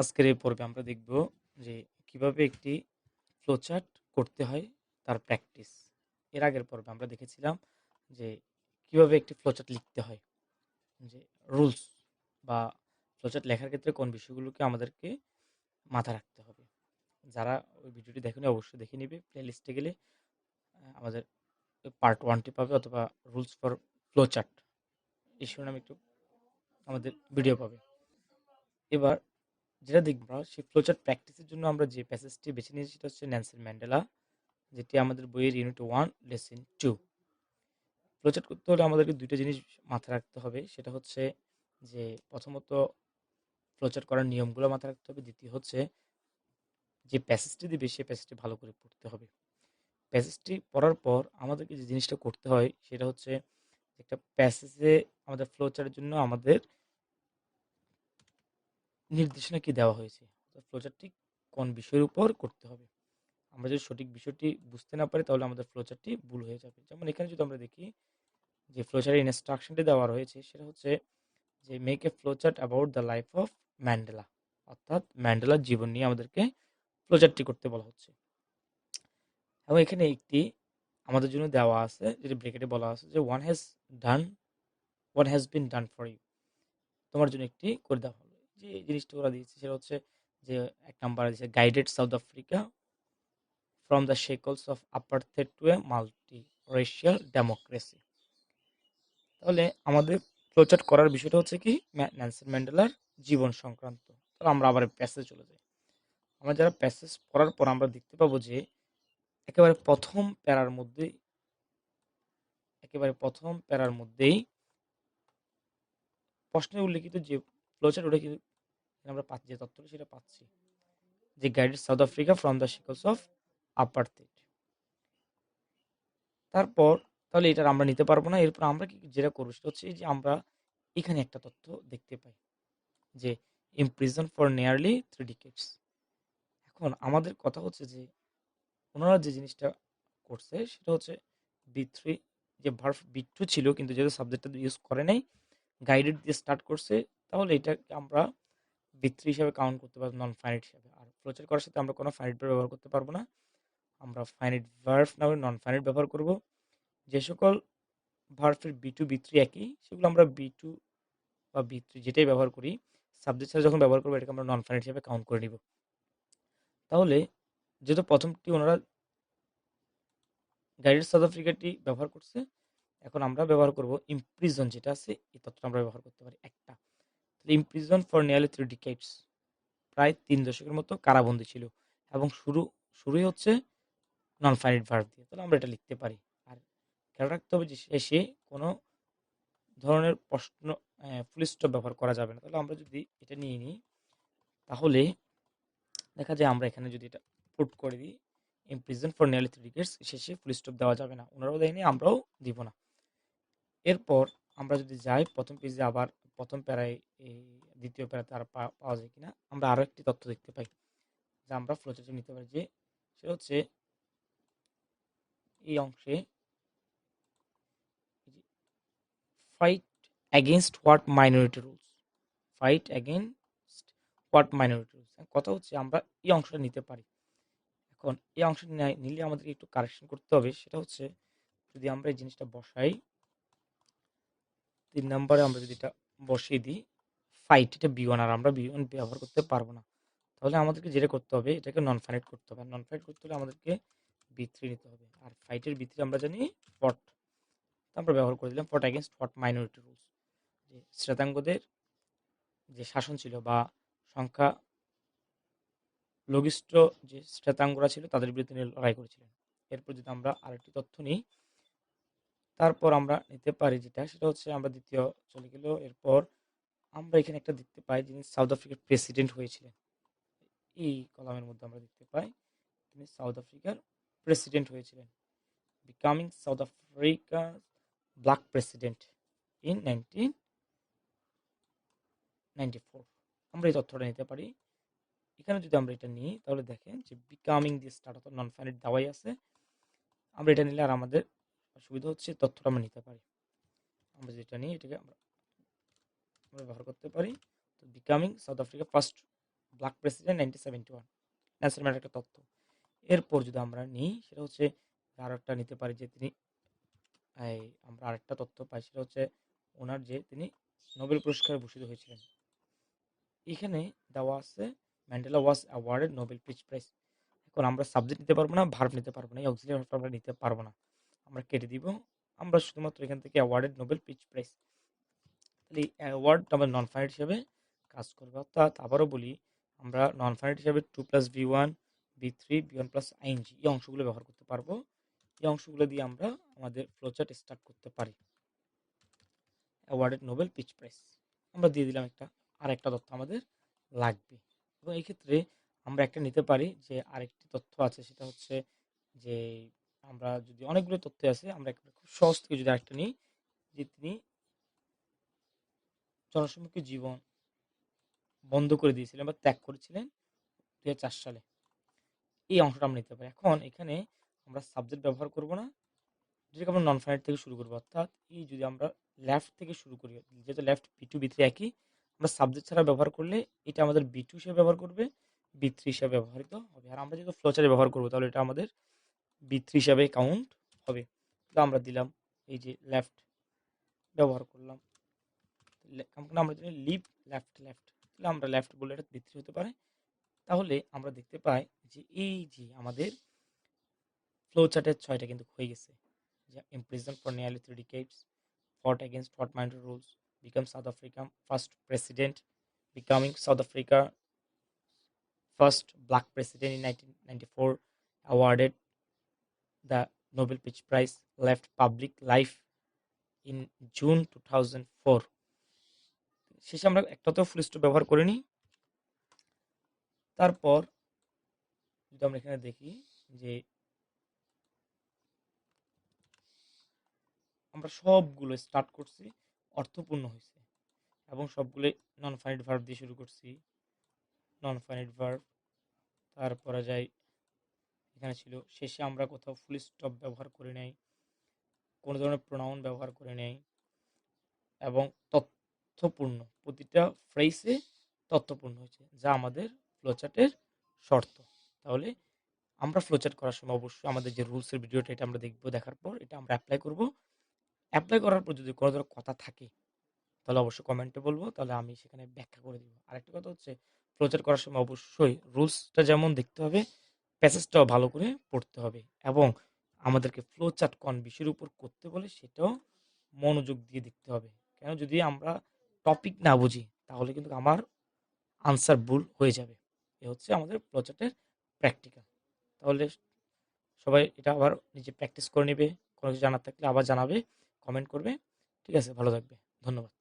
আজকের এই পর্বে আমরা দেখব যে কিভাবে একটি ফ্লোচার্ট করতে হয় তার প্র্যাকটিস। এর আগের পর্বে আমরা দেখেছিলাম যে কিভাবে একটি ফ্লোচার্ট লিখতে হয়, যে রুলস বা ফ্লোচার্ট লেখার ক্ষেত্রে কোন বিষয়গুলোকে আমাদেরকে মাথায় রাখতে হবে। যারা ওই ভিডিওটি দেখেনি অবশ্যই দেখে নিবে। প্লেলিস্টে গেলে আমাদের পার্ট 1টি পাবে, অথবা রুলস ফর ফ্লোচার্ট এই শিরোনামে একটু আমাদের ভিডিও পাবে। এবার যেটা দেখব আমরা, সেই ফ্লোচার্ট প্র্যাকটিসের জন্য আমরা যে প্যাসেজটি বেছে নিয়েছি সেটা হচ্ছে নেলসন ম্যান্ডেলা, যেটি আমাদের বইয়ের ইউনিট 1 লেসন 2। ফ্লোচার্ট করতে হলে আমাদেরকে দুইটা জিনিস মাথায় রাখতে হবে। সেটা হচ্ছে যে প্রথমত ফ্লোচার্ট করার নিয়মগুলো মাথায় রাখতে হবে। দ্বিতীয় হচ্ছে যে প্যাসেজটি দিবে সেই প্যাসেজটি ভালো করে পড়তে হবে। প্যাসেজটি পড়ার পর আমাদেরকে যে জিনিসটা করতে হয় সেটা হচ্ছে একটা প্যাসেজে আমাদের ফ্লোচার্টের জন্য আমাদের নির্দেশনা কি দেওয়া হয়েছে, ফ্লোচার্টটি কোন বিষয়ের উপর করতে হবে। আমরা যদি সঠিক বিষয়টি বুঝতে না পারি তাহলে আমাদের ফ্লোচার্টটি ভুল হয়ে যাবে। যেমন এখানে যদি আমরা দেখি যে ফ্লোচার্টের ইনস্ট্রাকশনটি দেওয়া রয়েছে সেটা হচ্ছে যে make a flowchart about the life of Mandela, অর্থাৎ ম্যান্ডেলার জীবন নিয়ে আমাদেরকে ফ্লোচার্টটি করতে বলা হচ্ছে। এবং এখানে একটি আমাদের জন্য দেওয়া আছে, যেটি ব্রেকেটে বলা আছে যে one has been done for you, তোমার জন্য একটি করে দেওয়া হলো। যে জিনিসটা ওরা দিয়েছে সেটা হচ্ছে যে এক নাম্বার দিয়েছে guided South Africa from the shackles of apartheid to a multi-racial democracy। তাহলে আমাদের ফ্লোচার্ট করার বিষয়টা হচ্ছে কি নেলসন ম্যান্ডেলার জীবন সংক্রান্ত। তাহলে আমরা আবার প্যাসেজ চলে যাই। আমরা যারা প্যাসেজ পড়ার পর আমরা দেখতে পাবো যে একেবারে প্রথম প্যারার মধ্যেই প্রশ্নে উল্লেখিত যে ফ্লোচার্ট, ওটা কিন্তু আমরা পাচ্ছি, যে তথ্যটা সেটা পাচ্ছি যে guided South Africa from the shackles of apartheid. তারপর তাহলে এটা আমরা নিতে পারবো না। এরপর আমরা কি যেটা করবো সেটা হচ্ছে যে আমরা এখানে একটা তথ্য দেখতে পাই যে ইমপ্রিজন ফর নিয়ারলি 3 decades। এখন আমাদের কথা হচ্ছে যে ওনারা যে জিনিসটা করছে সেটা হচ্ছে বি3, যে ভার্ব বি2 ছিল কিন্তু যেহেতু সাবজেক্টটা ইউজ করে নাই, গাইডেড দিয়ে স্টার্ট করছে, তাহলে এটাকে আমরা বি3 হিসাবে কাউন্ট করতে পারবো, নন ফাইনাইট হিসাবে। আর ফ্লোচার্ট করার সাথে আমরা কোনো ফাইনাইট ভার্ব ব্যবহার করতে পারবো না, আমরা ফাইনাইট ভার্ব না নন ফাইনাইট ব্যবহার করব। যে সকল ভার্বের বি2 বি3 একই সেগুলো আমরা বি2 বা বি3 যেটাই ব্যবহার করি, সাবজেক্ট ছাড়া যখন ব্যবহার করবো এটাকে আমরা নন ফাইনাইট হিসেবে কাউন্ট করে নিব। তাহলে যেহেতু প্রথমটি ওনারা গাইডেড সাউথ আফ্রিকাটি ব্যবহার করছে, এখন আমরা ব্যবহার করব ইমপ্রিজন, যেটা আছে এই তথ্যটা আমরা ব্যবহার করতে পারি একটা। তাহলে ইমপ্রিজন ফর নিয়ারলি 3 decades, প্রায় 3 দশকের মতো কারাবন্দী ছিল, এবং শুরুই হচ্ছে নন ফাইনাইট ভার্ব দিয়ে। তাহলে আমরা এটা লিখতে পারি। আর খেয়াল রাখতে হবে যে শেষে কোনো ধরনের প্রশ্ন ফুল স্টপ ব্যবহার করা যাবে না। তাহলে আমরা যদি এটা নিয়ে নিই তাহলে দেখা যায় আমরা এখানে যদি এটা পুট করে দিই ইমপ্রিজন ফর নিয়ারলি 3 decades, শেষে ফুল স্টপ দেওয়া যাবে না, ওনারাও দেয়নি আমরাও দিব না। এরপর আমরা যদি যাই প্রথম পেজে, আবার প্রথম প্যারায় এই দ্বিতীয় প্যারাতে আর পাওয়া যায় কিনা, আমরা আরও একটি তথ্য দেখতে পাই যা আমরা ফ্লোচার্টে নিতে পারি, যে সেটা হচ্ছে এই অংশে fight against what minority rules, fight against what minority rules. কথা হচ্ছে আমরা এই অংশটা নিতে পারি। এখন এই অংশটা নিলে আমাদেরকে একটু কারেকশন করতে হবে। সেটা হচ্ছে যদি আমরা এই জিনিসটা বসাই 3 নম্বরে, আমরা যদি এটা বসিয়ে দিই ফাইট, এটা বি1, আর আমরা বি1 ব্যবহার করতে পারবো না। তাহলে আমাদেরকে যেটা করতে হবে এটাকে নন ফাইনাইট করতে হবে। নন ফাইনাইট করতে হলে আমাদেরকে বি3 নিতে হবে। আর ফাইটের বি3 আমরা জানি ফট, আমরা ব্যবহার করে দিলাম ফট এগেনস্ট হোয়াট মাইনরিটি রুলস, যে শ্বেতাঙ্গদের যে শাসন ছিল বা সংখ্যা লঘিষ্ঠ যে শ্বেতাঙ্গরা ছিল তাদের বিরুদ্ধে তিনি লড়াই করেছিলেন। এরপর যদি আমরা আরেকটি তথ্য নিই, তারপর আমরা নিতে পারি যেটা সেটা হচ্ছে আমরা দ্বিতীয় চলে গেল। এরপর আমরা এখানে একটা দেখতে পাই যিনি সাউথ আফ্রিকার প্রেসিডেন্ট হয়েছিলেন, এই কলামের মধ্যে আমরা দেখতে পাই তিনি সাউথ আফ্রিকার প্রেসিডেন্ট হয়েছিলেন, বিকামিং সাউথ আফ্রিকার ব্ল্যাক প্রেসিডেন্ট ইন 1994। আমরা এই তথ্যটা নিতে পারি। এখানে যদি আমরা এটা নিই তাহলে দেখেন যে বিকামিং দিয়ে স্টার্ট, অর্থাৎ নন ফাইনাইট দেওয়াই আছে। আমরা এটা নিলে আর আমাদের সুবিধা হচ্ছে তথ্যটা আমরা নিতে পারি। আমরা যেটা নিই এটাকে আমরা ব্যবহার করতে পারি। তো becoming south Africa first black president 1971, Nelson ম্যান্ডেলার একটা তথ্য। এরপর যদি আমরা নিই সেটা হচ্ছে আরও একটা নিতে পারি যে তিনি আমরা আরেকটা তথ্য পাই সেটা হচ্ছে ওনার যে তিনি নোবেল পুরস্কারে ভূষিত হয়েছিলেন। এখানে দেওয়া আছে Mandela was awarded Nobel peace prize. এখন আমরা সাবজেক্ট নিতে পারবো না, ভার্ব নিতে পারবো না, এই অক্সিলারি ভার্বটা আমরা নিতে পারবো না, আমরা কেটে দিব। আমরা শুধুমাত্র এখান থেকে অ্যাওয়ার্ডেড নোবেল পিস প্রাইজ, তাহলে অ্যাওয়ার্ড আমরা নন ফাইনাইট হিসেবে কাজ করবে। অর্থাৎ আবারও বলি, আমরা নন ফাইনাইট হিসেবে 2+V1 V3 V1 plus ING এই অংশগুলো ব্যবহার করতে পারবো। এই অংশগুলো দিয়ে আমরা আমাদের ফ্লোচার্ট স্টার্ট করতে পারি। অ্যাওয়ার্ডেড নোবেল পিস প্রাইজ আমরা দিয়ে দিলাম একটা, আর একটা তথ্য আমাদের লাগবে। এবং এই ক্ষেত্রে আমরা একটা নিতে পারি যে আরেকটি তথ্য আছে সেটা হচ্ছে যে আমরা যদি অনেকগুলো তথ্য আছে, আমরা খুব সহজ থেকে যদি আরেকটা নিই যে তিনি জনসম্মুখে জীবন বন্ধ করে দিয়েছিলেন বা ত্যাগ করেছিলেন 2004 সালে, এই অংশটা আমরা নিতে পারি। এখন এখানে আমরা সাবজেক্ট ব্যবহার করব না, যেটাকে আমরা নন ফাইনাইট থেকে শুরু করবো। অর্থাৎ এই যদি আমরা লেফট থেকে শুরু করি, যেহেতু লেফট B2 B3 একই, আমরা সাবজেক্ট ছাড়া ব্যবহার করলে এটা আমাদের B2 হিসেবে ব্যবহার করবে, B3 হিসেবে ব্যবহৃত হবে। আর আমরা যেহেতু ফ্লোচারে ব্যবহার করবো তাহলে এটা আমাদের B3 হিসাবে কাউন্ট হবে। তো আমরা দিলাম এই যে লেফট ব্যবহার করলাম, আমরা জানি লিভ লেফট লেফট, তাহলে আমরা লেফট বলে এটা B3 হতে পারে। তাহলে আমরা দেখতে পাই যে এই যে আমাদের ফ্লোচার্টের 6টা কিন্তু হয়ে গেছে। যে imprisoned for nearly 3 decades, fought against Hot Mandela rules, become South Africa first president, becoming South Africa first black president in 1994, awarded the Nobel Peace Prize, left public life in June 2004। শেষে আমরা একটাতেও full stop ব্যবহার করিনি। তারপর যদি আমরা এখানে দেখি যে আমরা সবগুলো স্টার্ট করছি অর্থপূর্ণ হয়েছে এবং সবগুলো নন ফাইনাইট ভার্ব দিয়ে শুরু করছি, নন ফাইনাইট ভার্ব। তারপরে যাই এখানে ছিল শেষে আমরা কোথাও ফুল স্টপ ব্যবহার করে নেই, কোনো ধরনের প্রোনাউন ব্যবহার করে নেই এবং তথ্যপূর্ণ, প্রতিটা ফ্রেজে তথ্যপূর্ণ হয়েছে, যা আমাদের ফ্লোচার্টের শর্ত। তাহলে আমরা ফ্লোচার্ট করার সময় অবশ্যই আমাদের যে রুলসের ভিডিওটা এটা আমরা দেখবো, দেখার পর এটা আমরা অ্যাপ্লাই করব। অ্যাপ্লাই করার পর যদি কোনো ধরনের কথা থাকে তাহলে অবশ্যই কমেন্টে বলবো, তাহলে আমি সেখানে ব্যাখ্যা করে দিব। আরেকটা কথা হচ্ছে প্রচার করার সময় অবশ্যই রুলসটা যেমন দেখতে হবে, প্যাসেজটাও ভালো করে পড়তে হবে এবং আমাদেরকে ফ্লো চার্ট কোন বিষয়ের উপর করতে বলে সেটাও মনোযোগ দিয়ে দেখতে হবে। কেন যদি আমরা টপিক না বুঝি তাহলে কিন্তু আমার আনসার ভুল হয়ে যাবে। এ হচ্ছে আমাদের ফ্লো চার্টের প্র্যাকটিক্যাল। তাহলে সবাই এটা আবার নিজে প্র্যাকটিস করে নেবে, কোনো কিছু জানার থাকলে আবার জানাবে, কমেন্ট করবে। ঠিক আছে, ভালো থাকবে, ধন্যবাদ।